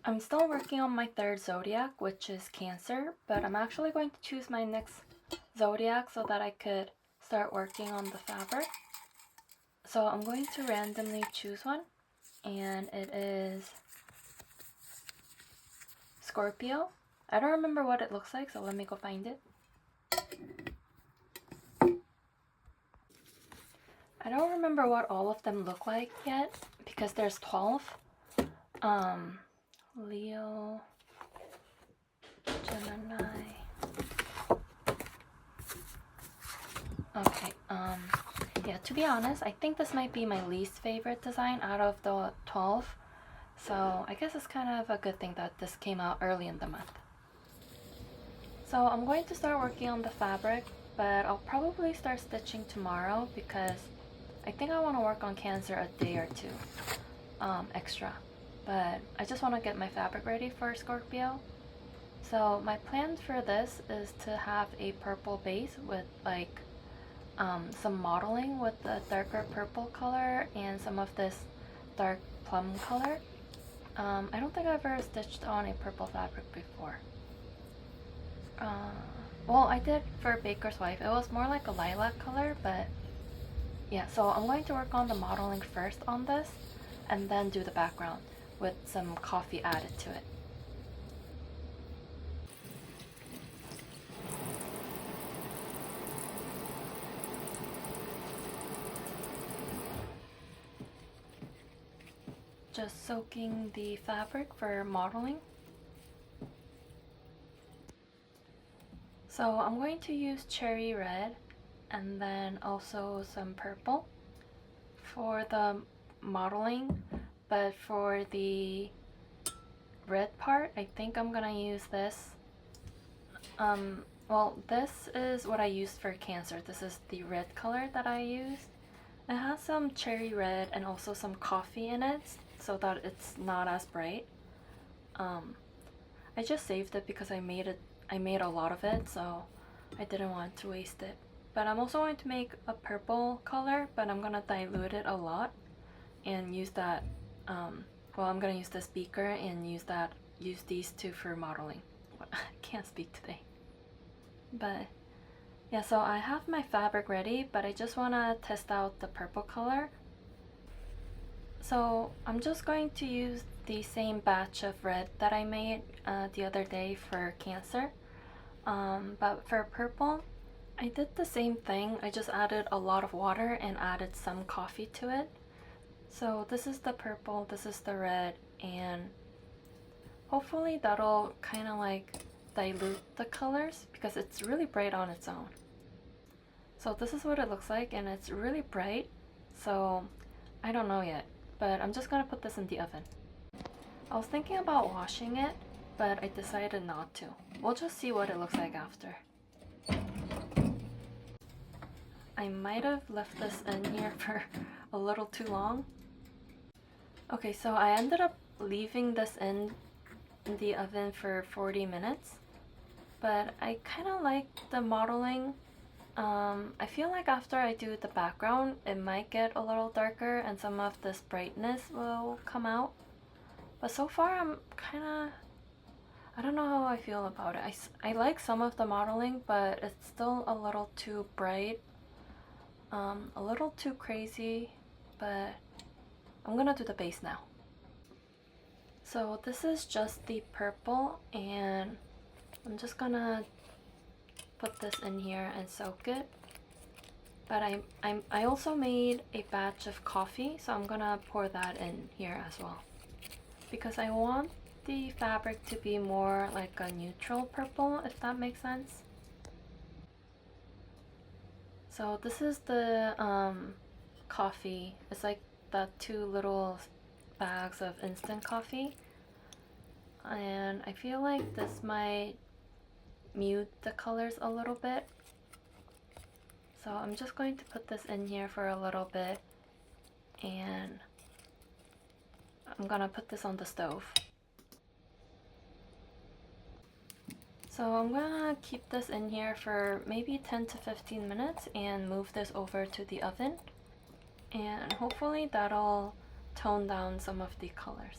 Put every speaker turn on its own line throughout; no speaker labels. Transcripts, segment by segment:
I'm still working on my third zodiac, which is Cancer, but I'm actually going to choose my next zodiac so that I could start working on the fabric. So I'm going to randomly choose one, and it is Scorpio. I don't remember what it looks like, so let me go find it. I don't remember what all of them look like yet because there's 12. Leo, Gemini. Okay, yeah, to be honest, I think this might be my least favorite design out of the 12. So I guess it's kind of a good thing that this came out early in the month. So I'm going to start working on the fabric, but I'll probably start stitching tomorrow because I think I want to work on Cancer a day or two extra. But I just want to get my fabric ready for Scorpio. So my plan for this is to have a purple base with like some modeling with the darker purple color and some of this dark plum color. I don't think I've ever stitched on a purple fabric before. Well, I did for Baker's Wife. It was more like a lilac color, but yeah, so I'm going to work on the modeling first on this and then do the background with some coffee added to it. Just soaking the fabric for modeling. So I'm going to use cherry red and then also some purple for the modeling, but for the red part I think I'm gonna use this. Well, this is what I used for Cancer. This is the red color that I used. It has some cherry red and also some coffee in it so that it's not as bright. I just saved it because I made a lot of it, so I didn't want to waste it. But I'm also going to make a purple color, but I'm gonna dilute it a lot and use that. Well, I'm gonna use this beaker and use these two for modeling. I can't speak today. But yeah, so I have my fabric ready, but I just want to test out the purple color. So I'm just going to use the same batch of red that I made the other day for Cancer. But for purple, I did the same thing. I just added a lot of water and added some coffee to it. So this is the purple, this is the red, and hopefully that'll kind of like dilute the colors because it's really bright on its own. So this is what it looks like, and it's really bright, so I don't know yet, but I'm just gonna put this in the oven. I was thinking about washing it, but I decided not to. We'll just see what it looks like after. I might have left this in here for a little too long. Okay, so I ended up leaving this in the oven for 40 minutes, but I kind of like the modeling. I feel like after I do the background, it might get a little darker and some of this brightness will come out. But so far, I don't know how I feel about it. I like some of the modeling, but it's still a little too bright, a little too crazy, but I'm gonna do the base now. So this is just the purple, and I'm just gonna put this in here and soak it. But I also made a batch of coffee, so I'm gonna pour that in here as well because I want the fabric to be more like a neutral purple, if that makes sense. So this is the coffee. It's like the 2 little bags of instant coffee, and I feel like this might mute the colors a little bit. So I'm just going to put this in here for a little bit, and I'm gonna put this on the stove. So I'm gonna keep this in here for maybe 10 to 15 minutes and move this over to the oven, and hopefully that'll tone down some of the colors.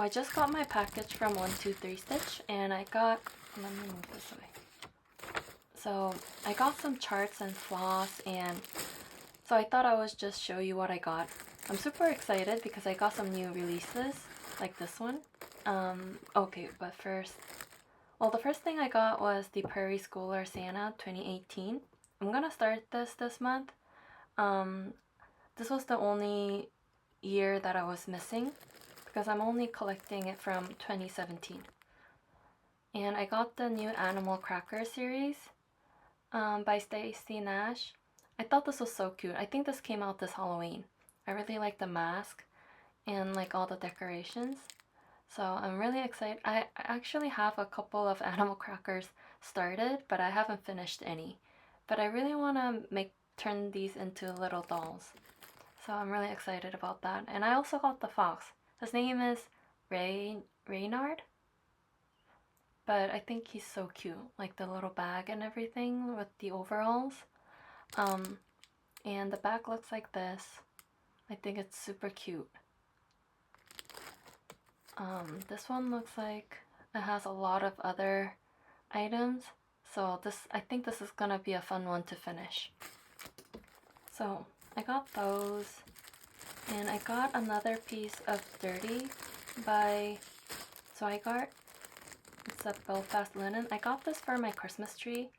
I just got my package from 123 Stitch, and I got, let me move this away. So I got some charts and floss, and so I thought I would just show you what I got. I'm super excited because I got some new releases, like this one. Okay, but first, well, the first thing I got was the Prairie Schooler Santa 2018. I'm gonna start this month. This was the only year that I was missing because I'm only collecting it from 2017. And I got the new Animal Cracker series by Stacey Nash. I thought this was so cute. I think this came out this Halloween. I really like the mask and like all the decorations. So I'm really excited. I actually have a couple of Animal Crackers started, but I haven't finished any. But I really want to turn these into little dolls. So I'm really excited about that. And I also got the fox. His name is Reynard. But I think he's so cute. Like the little bag and everything with the overalls. And the bag looks like this. I think it's super cute. This one looks like it has a lot of other items. So I think this is gonna be a fun one to finish. So I got those, and I got another piece of Dirty by, so I got, it's a Belfast linen. I got this for my Christmas tree.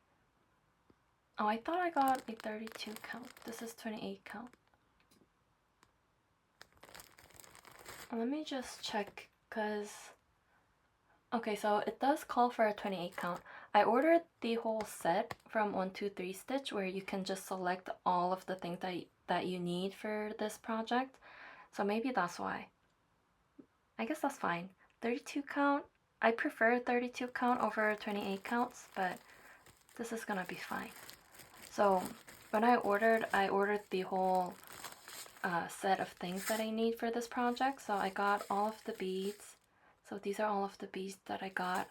Oh, I thought I got a 32 count. This is 28 count. Let me just check, cause, okay, so it does call for a 28 count. I ordered the whole set from 123 Stitch where you can just select all of the things that you need for this project. So maybe that's why. I guess that's fine. 32 count. I prefer 32 count over 28 counts, but this is gonna be fine. So when I ordered the whole set of things that I need for this project. So I got all of the beads. So these are all of the beads that I got.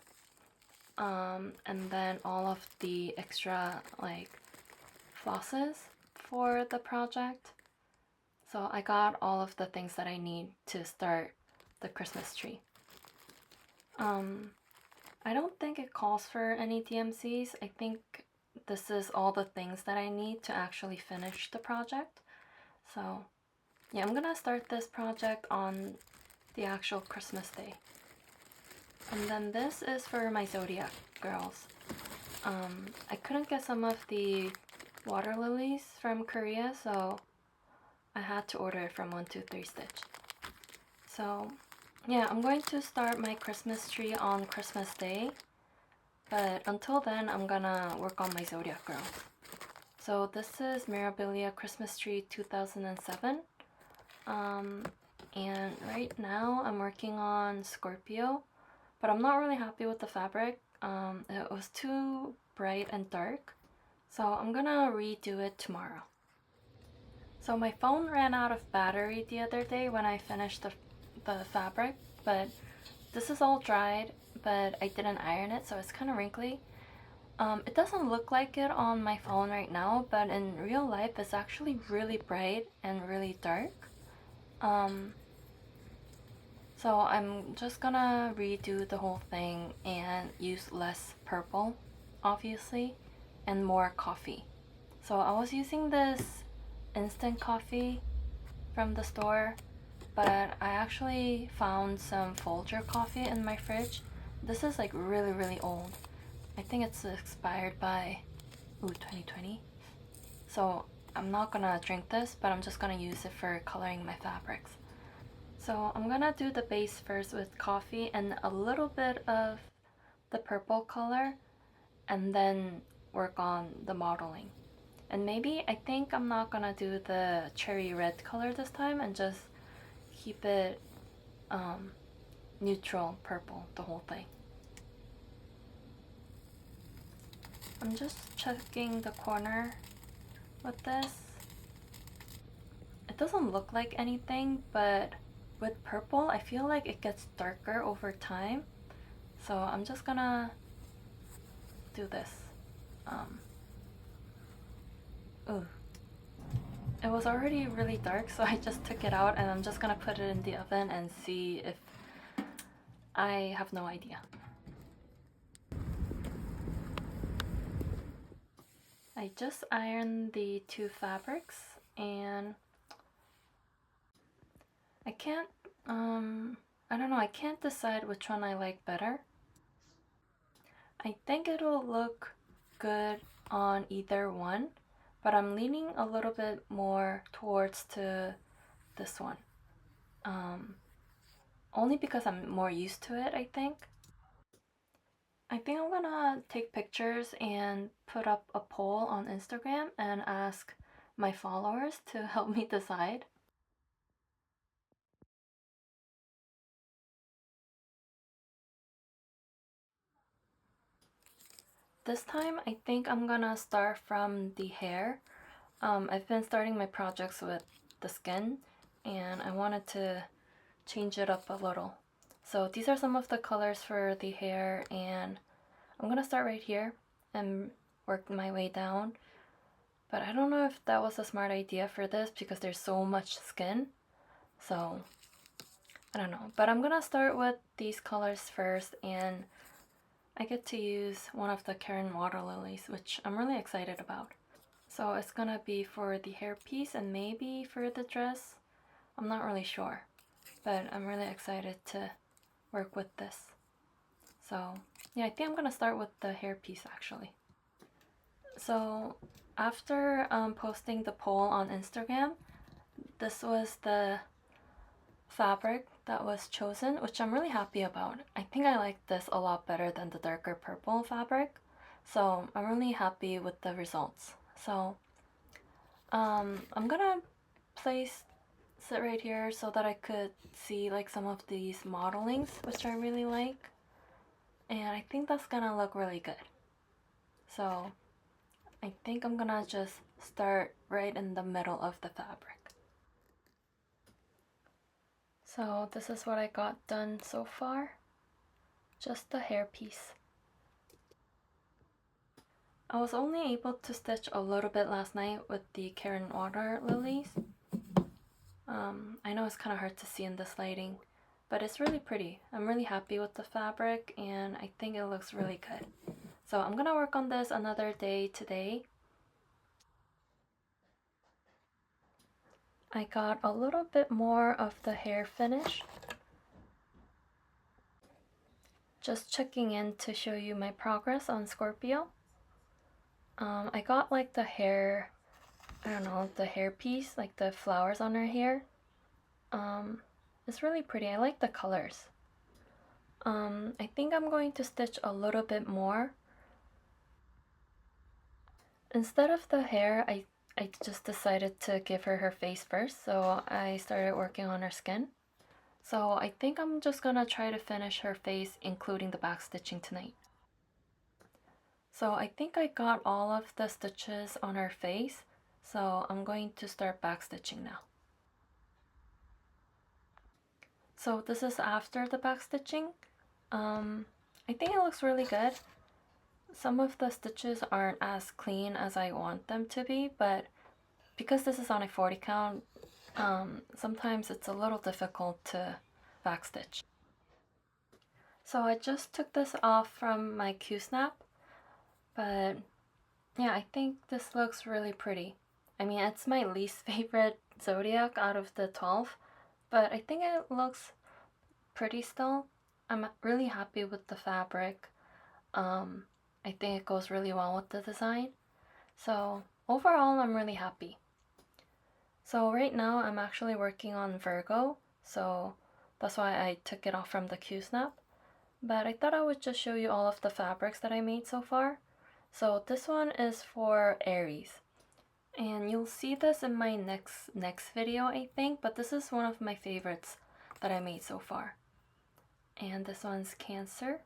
And then all of the extra like flosses for the project. So I got all of the things that I need to start the Christmas tree. I don't think it calls for any DMCs. I think this is all the things that I need to actually finish the project. So yeah, I'm gonna start this project on the actual Christmas day. And then this is for my Zodiac girls. I couldn't get some of the water lilies from Korea, so I had to order it from 123 Stitch. So yeah, I'm going to start my Christmas tree on Christmas Day, but until then I'm gonna work on my Zodiac girls. So this is Mirabilia Christmas Tree 2007. And right now I'm working on Scorpio, but I'm not really happy with the fabric. It was too bright and dark, so I'm gonna redo it tomorrow. So my phone ran out of battery the other day when I finished the fabric, but this is all dried, but I didn't iron it, so it's kind of wrinkly. It doesn't look like it on my phone right now, but in real life it's actually really bright and really dark. So I'm just gonna redo the whole thing and use less purple, obviously, and more coffee. So I was using this instant coffee from the store, but I actually found some Folger coffee in my fridge. This is like really old. I think it's expired by 2020. So I'm not gonna drink this, but I'm just gonna use it for coloring my fabrics. So I'm gonna do the base first with coffee and a little bit of the purple color, and then work on the modeling. And maybe, I think I'm not gonna do the cherry red color this time and just keep it neutral purple, the whole thing. I'm just checking the corner with this. It doesn't look like anything, but with purple I feel like it gets darker over time. So I'm just gonna do this. Ooh. It was already really dark, so I just took it out and I'm just gonna put it in the oven and see if I have no idea. I just ironed the two fabrics and I can't, I don't know, I can't decide which one I like better. I think it'll look good on either one, but I'm leaning a little bit more towards to this one. Only because I'm more used to it, I think. I think I'm gonna take pictures and put up a poll on Instagram and ask my followers to help me decide. This time, I think I'm gonna start from the hair. I've been starting my projects with the skin, and I wanted to change it up a little. So these are some of the colors for the hair, and I'm gonna start right here and work my way down. But I don't know if that was a smart idea for this because there's so much skin. So I don't know. But I'm gonna start with these colors first, and I get to use one of the Karen water lilies, which I'm really excited about. So it's gonna be for the hairpiece and maybe for the dress. I'm not really sure, but I'm really excited to work with this. So yeah, I think I'm gonna start with the hairpiece actually. So after posting the poll on Instagram, this was the fabric that was chosen, which I'm really happy about. I think I like this a lot better than the darker purple fabric, so I'm really happy with the results. So I'm gonna sit right here so that I could see like some of these modelings, which I really like, and I think that's gonna look really good. So I think I'm gonna just start right in the middle of the fabric. So this is what I got done so far. Just the hairpiece. I was only able to stitch a little bit last night with the Karen water lilies. I know it's kind of hard to see in this lighting, but it's really pretty. I'm really happy with the fabric and I think it looks really good. So I'm gonna work on this another day today. I got a little bit more of the hair finish. Just checking in to show you my progress on Scorpio. I got like the hair, I don't know, the hair piece, like the flowers on her hair. It's really pretty. I like the colors. I think I'm going to stitch a little bit more. Instead of the hair, I just decided to give her face first, so I started working on her skin. So I think I'm just gonna try to finish her face, including the back stitching tonight. So I think I got all of the stitches on her face, so I'm going to start back stitching now. So this is after the back stitching. I think it looks really good. Some of the stitches aren't as clean as I want them to be, but because this is on a 40 count, sometimes it's a little difficult to backstitch. So I just took this off from my Q-snap, but yeah, I think this looks really pretty. I mean, it's my least favorite zodiac out of the 12, but I think it looks pretty still. I'm really happy with the fabric. I think it goes really well with the design. So overall, I'm really happy. So right now I'm actually working on Virgo, so that's why I took it off from the Q-snap. But I thought I would just show you all of the fabrics that I made so far. So this one is for Aries. And you'll see this in my next video, I think, but this is one of my favorites that I made so far. And this one's Cancer.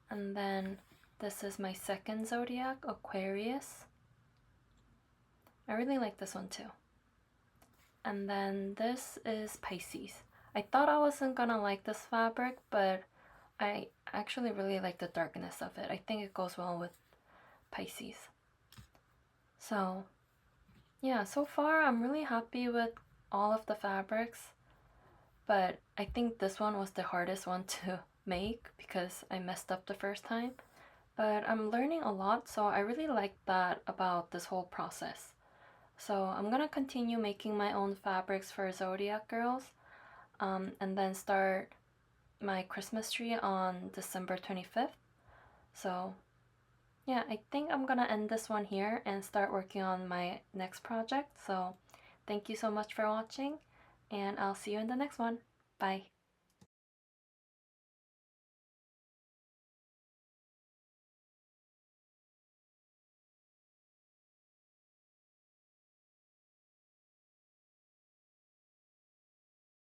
And then this is my second zodiac, Aquarius. I really like this one too. And then this is Pisces. I thought I wasn't gonna like this fabric, but I actually really like the darkness of it. I think it goes well with Pisces. So yeah, so far I'm really happy with all of the fabrics. but I think this one was the hardest one to make because I messed up the first time. But I'm learning a lot, so I really like that about this whole process. So I'm gonna continue making my own fabrics for Zodiac Girls, and then start my Christmas tree on December 25th. So yeah, I think I'm gonna end this one here and start working on my next project. So thank you so much for watching, and I'll see you in the next one. Bye.